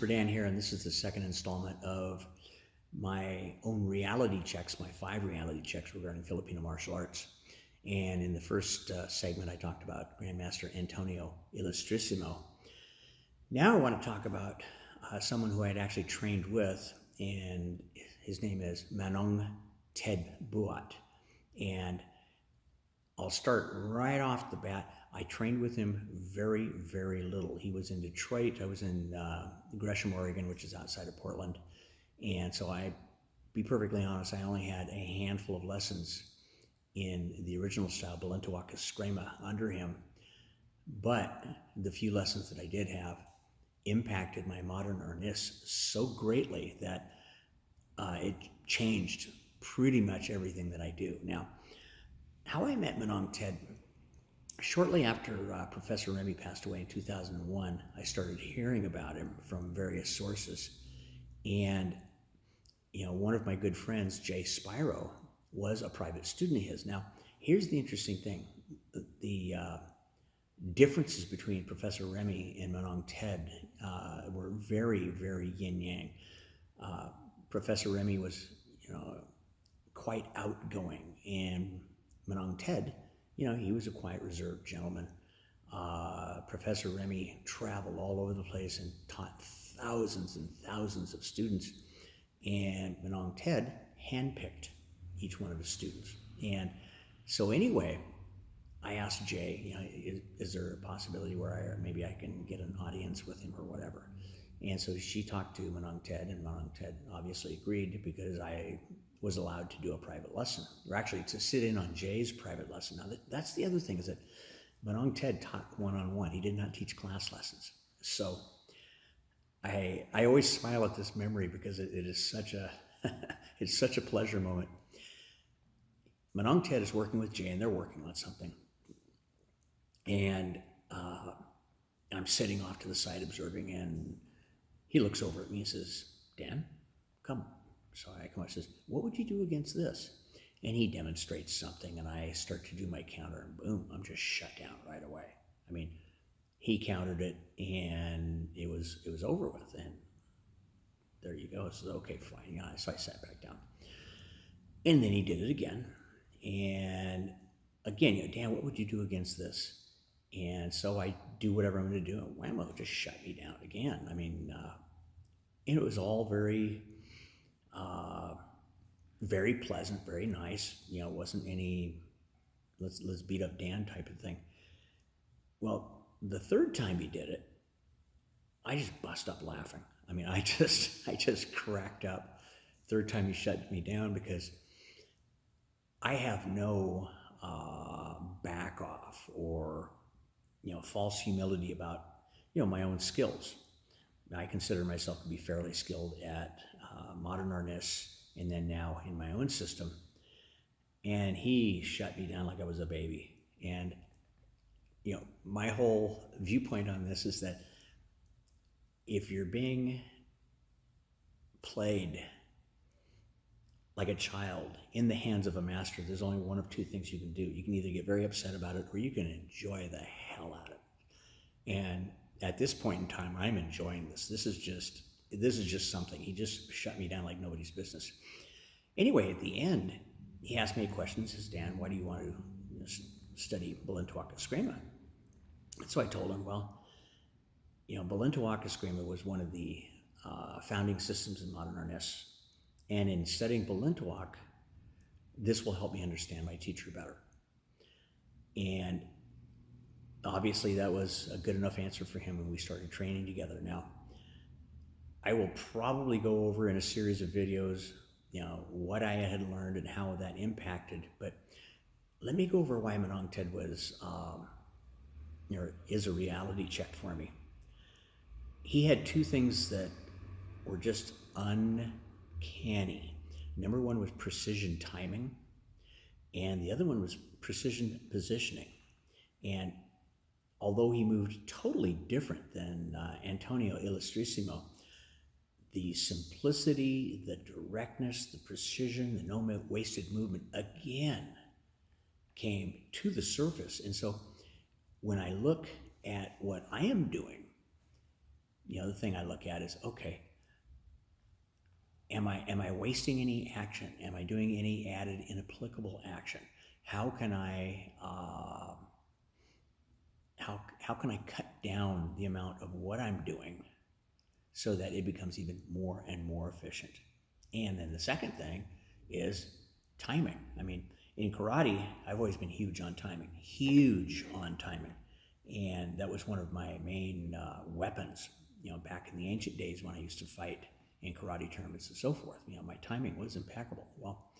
Super Dan here, and this is the second installment of my own reality checks, my 5 reality checks regarding Filipino martial arts. And in the first segment, I talked about Grandmaster Antonio Illustrissimo. Now I want to talk about someone who I'd actually trained with, and his name is Manong Ted Buot. And I'll start right off the bat. I trained with him very, very little. He was in Detroit. I was in Gresham, Oregon, which is outside of Portland. And so be perfectly honest, I only had a handful of lessons in the original style, Balintawak Eskrima, under him. But the few lessons that I did have impacted my modern arnis so greatly that it changed pretty much everything that I do. Now, how I met Manong Ted, shortly after Professor Remy passed away in 2001, I started hearing about him from various sources. And, one of my good friends, Jay Spiro, was a private student of his. Now, here's the interesting thing. The differences between Professor Remy and Manong Ted were very, very yin-yang. Professor Remy was, quite outgoing, and Manong Ted, he was a quiet, reserved gentleman. Professor Remy traveled all over the place and taught thousands and thousands of students, and Manong Ted handpicked each one of his students. And so anyway, I asked Jay, is there a possibility where maybe I can get an audience with him or whatever? And so she talked to Manong Ted, and Manong Ted obviously agreed because I was allowed to do a private lesson, or actually to sit in on Jay's private lesson. Now, that's the other thing, is that Manong Ted taught one-on-one. He did not teach class lessons. So I always smile at this memory because it is such a it's such a pleasure moment. Manong Ted is working with Jay, and they're working on something. And I'm sitting off to the side observing, and he looks over at me and says, "Dan, come." So I come up and says, "What would you do against this?" And he demonstrates something, and I start to do my counter, and boom, I'm just shut down right away. I mean, he countered it, and it was over with, and there you go. So okay, fine. Yeah, so I sat back down, and then he did it again, and again, Dan, what would you do against this? And so I do whatever I'm going to do, and whammo, just shut me down again. I mean, it was all very very pleasant, very nice. It wasn't any let's beat up Dan type of thing. Well, the third time he did it, I just bust up laughing. I mean, I just cracked up. Third time he shut me down because I have no back off or false humility about my own skills. I consider myself to be fairly skilled at modern arnis, and then now in my own system. And he shut me down like I was a baby. And my whole viewpoint on this is that if you're being played like a child in the hands of a master, there's only one of two things you can do. You can either get very upset about it, or you can enjoy the hell out of it. And at this point in time, I'm enjoying this. This is just something. He just shut me down like nobody's business. Anyway, at the end, he asked me a question. He says, "Dan, why do you want to study Balintawak Eskrima?" And so I told him, well, Balintawak Eskrima was one of the founding systems in modern arnis. And in studying Balintawak, this will help me understand my teacher better. And obviously that was a good enough answer for him, and we started training together. Now, I will probably go over in a series of videos, what I had learned and how that impacted. But let me go over why Manong Ted was, is a reality check for me. He had two things that were just uncanny. Number one was precision timing, and the other one was precision positioning. And although he moved totally different than Antonio Illustrissimo, the simplicity, the directness, the precision, the no wasted movement again came to the surface. And so when I look at what I am doing, The other thing I look at is, okay, am I wasting any action? Am I doing any added inapplicable action? How can I how can I cut down the amount of what I'm doing so that it becomes even more and more efficient? And then the second thing is timing. I mean, in karate, I've always been huge on timing, and that was one of my main weapons. Back in the ancient days when I used to fight in karate tournaments and so forth, my timing was impeccable. Well,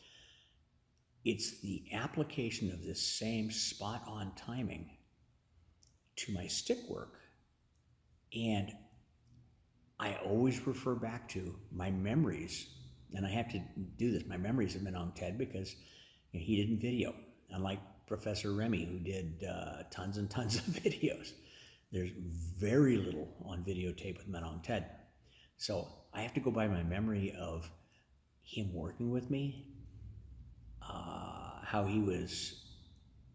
it's the application of this same spot-on timing to my stick work, and I always refer back to my memories, and I have to do this. My memories of Menong Ted because he didn't video, unlike Professor Remy, who did tons and tons of videos. There's very little on videotape with Menong Ted. So I have to go by my memory of him working with me, how he was,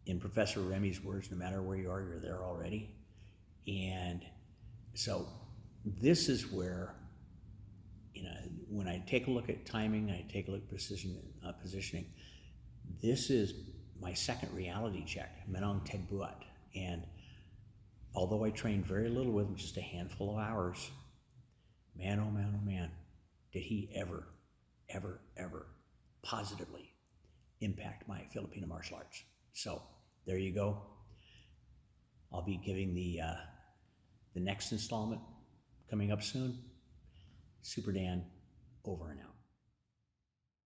in Professor Remy's words, no matter where you are, you're there already. And so this is where, when I take a look at timing, I take a look at positioning, this is my second reality check, Menong Ted Buot. And although I trained very little with him, just a handful of hours, man, oh man, oh man, did he ever positively impact my Filipino martial arts. So there you go. I'll be giving the next installment coming up soon. Super Dan, over and out.